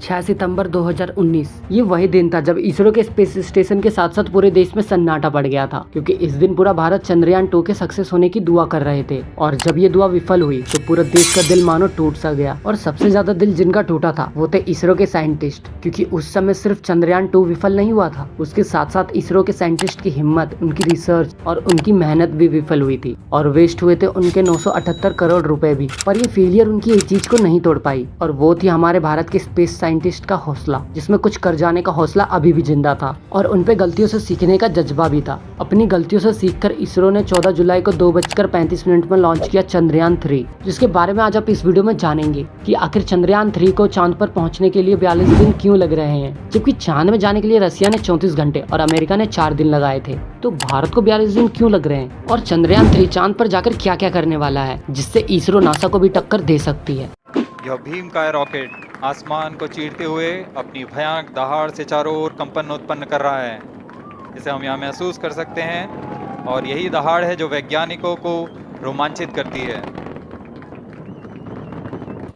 6 सितंबर 2019 ये वही दिन था जब इसरो के स्पेस स्टेशन के साथ साथ पूरे देश में सन्नाटा पड़ गया था, क्योंकि इस दिन पूरा भारत चंद्रयान 2 के सक्सेस होने की दुआ कर रहे थे। और जब ये दुआ विफल हुई तो पूरा देश का दिल मानो टूट सा गया। और सबसे ज्यादा दिल जिनका टूटा था वो थे इसरो के साइंटिस्ट, क्योंकि उस समय सिर्फ चंद्रयान 2 विफल नहीं हुआ था, उसके साथ साथ इसरो के साइंटिस्ट की हिम्मत, उनकी रिसर्च और उनकी मेहनत भी विफल हुई थी और वेस्ट हुए थे उनके 978 करोड़ रुपए भी। पर ये फेलियर उनकी एक चीज को नहीं तोड़ पाई, और वो थी हमारे भारत के स्पेस साइंटिस्ट का हौसला, जिसमें कुछ कर जाने का हौसला अभी भी जिंदा था और उनपे गलतियों से सीखने का जज्बा भी था। अपनी गलतियों से सीखकर इसरो ने 14 जुलाई को 2:35 में लॉन्च किया चंद्रयान 3, जिसके बारे में आज आप इस वीडियो में जानेंगे कि आखिर चंद्रयान 3 को चांद पर पहुंचने के लिए 42 दिन क्यों लग रहे हैं, जबकि चांद में जाने के लिए रसिया ने 34 घंटे और अमेरिका ने 4 दिन लगाए थे। तो भारत को 42 दिन क्यों लग रहे हैं, और चंद्रयान 3 चांद पर जाकर क्या क्या करने वाला है जिससे इसरो नासा को भी टक्कर दे सकती है। यह भीमकाय रॉकेट आसमान को चीरते हुए अपनी भयानक दहाड़ से चारों ओर कंपन उत्पन्न कर रहा है, जिसे हम यहाँ महसूस कर सकते हैं, और यही दहाड़ है जो वैज्ञानिकों को रोमांचित करती है।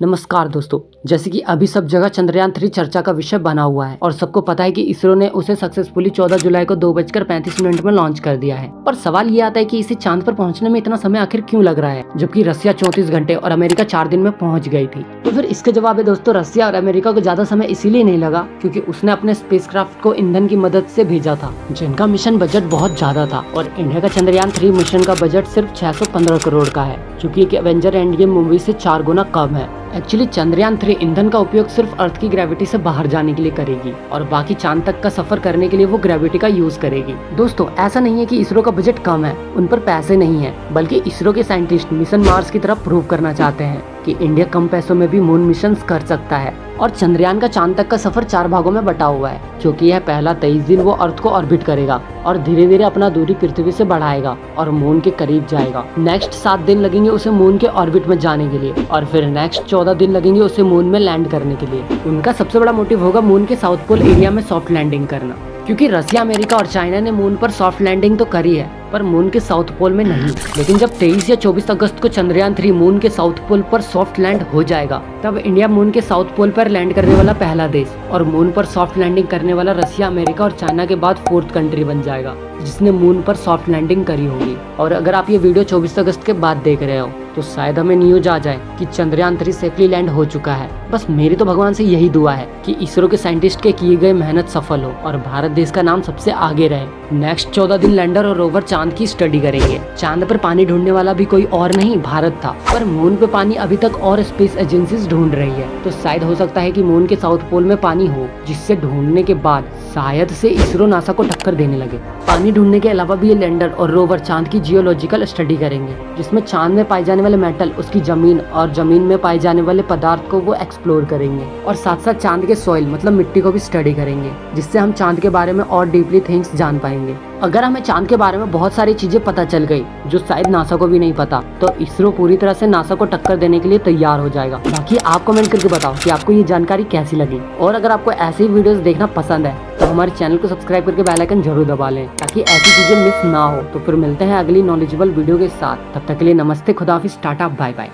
नमस्कार दोस्तों, जैसे कि अभी सब जगह चंद्रयान 3 चर्चा का विषय बना हुआ है और सबको पता है कि इसरो ने उसे सक्सेसफुली 14 जुलाई को 2:35 में लॉन्च कर दिया है। पर सवाल ये आता है कि इसे चांद पर पहुंचने में इतना समय आखिर क्यों लग रहा है, जबकि रसिया 34 घंटे और अमेरिका 4 दिन में पहुंच गई थी। तो फिर इसके जवाब है दोस्तों, रसिया और अमेरिका को ज्यादा समय इसीलिए नहीं लगा क्योंकि उसने अपने स्पेसक्राफ्ट को ईंधन की मदद से भेजा था, जिनका मिशन बजट बहुत ज्यादा था। और इंडिया का चंद्रयान 3 मिशन का बजट सिर्फ 615 करोड़ का है, जो कि एक एवेंजर एंड गेम मूवी से 4 गुना कम है। एक्चुअली चंद्रयान 3 ईंधन का उपयोग सिर्फ अर्थ की ग्रेविटी से बाहर जाने के लिए करेगी और बाकी चांद तक का सफर करने के लिए वो ग्रेविटी का यूज करेगी। दोस्तों, ऐसा नहीं है कि इसरो का बजट कम है, उन पर पैसे नहीं है, बल्कि इसरो के साइंटिस्ट मिशन मार्स की तरफ प्रूव करना चाहते हैं कि इंडिया कम पैसों में भी मून मिशन कर सकता है। और चंद्रयान का चांद तक का सफर 4 भागों में बटा हुआ है, क्योंकि यह पहला 23 दिन वो अर्थ को ऑर्बिट करेगा और धीरे धीरे अपना दूरी पृथ्वी से बढ़ाएगा और मून के करीब जाएगा। नेक्स्ट 7 दिन लगेंगे उसे मून के ऑर्बिट में जाने के लिए, और फिर नेक्स्ट 14 दिन लगेंगे उसे मून में लैंड करने के लिए। उनका सबसे बड़ा मोटिव होगा मून के साउथ पोल एरिया में सॉफ्ट लैंडिंग करना, क्योंकि रसिया, अमेरिका और चाइना ने मून पर सॉफ्ट लैंडिंग तो करी है पर मून के साउथ पोल में नहीं। लेकिन जब 23 या 24 अगस्त को चंद्रयान 3 मून के साउथ पोल पर सॉफ्ट लैंड हो जाएगा, तब इंडिया मून के साउथ पोल पर लैंड करने वाला पहला देश और मून पर सॉफ्ट लैंडिंग करने वाला रसिया, अमेरिका और चाइना के बाद 4th कंट्री बन जाएगा जिसने मून पर सॉफ्ट लैंडिंग करी होगी। और अगर आप ये वीडियो 24 अगस्त के बाद देख रहे हो तो शायद हमें न्यूज आ जाए कि चंद्रयान 3 सेफली लैंड हो चुका है। बस मेरी तो भगवान से यही दुआ है कि इसरो के साइंटिस्ट के किए गए मेहनत सफल हो और भारत देश का नाम सबसे आगे रहे। नेक्स्ट 14 दिन लैंडर और रोवर चांद की स्टडी करेंगे। चांद पर पानी ढूंढने वाला भी कोई और नहीं, भारत था, पर मून पे पानी अभी तक और स्पेस एजेंसीज ढूंढ रही है। तो शायद हो सकता है कि मून के साउथ पोल में पानी हो, जिससे ढूंढने के बाद शायद से इसरो नासा को टक्कर देने लगे। पानी ढूंढने के अलावा भी ये लैंडर और रोवर चांद की जियोलॉजिकल स्टडी करेंगे, जिसमें चांद में पाए जाने वाले मेटल, उसकी जमीन और जमीन में पाए जाने वाले पदार्थ को वो एक्सप्लोर करेंगे, और साथ साथ चांद के सॉइल मतलब मिट्टी को भी स्टडी करेंगे, जिससे हम चांद के बारे में और डीपली थिंग्स जान पाएंगे। अगर हमें चांद के बारे में बहुत सारी चीजें पता चल गई जो शायद नासा को भी नहीं पता, तो इसरो पूरी तरह से नासा को टक्कर देने के लिए तैयार हो जाएगा। बाकी आप कमेंट करके बताओ कि आपको ये जानकारी कैसी लगी, और अगर आपको ऐसी वीडियोस देखना पसंद है तो हमारे चैनल को सब्सक्राइब करके बेल आइकन जरूर दबा लें, ताकि ऐसी चीजें मिस ना हो। तो फिर मिलते हैं अगली नॉलेजेबल वीडियो के साथ, तब तक के लिए नमस्ते, खुदाफिज, टाटा, बाय बाय।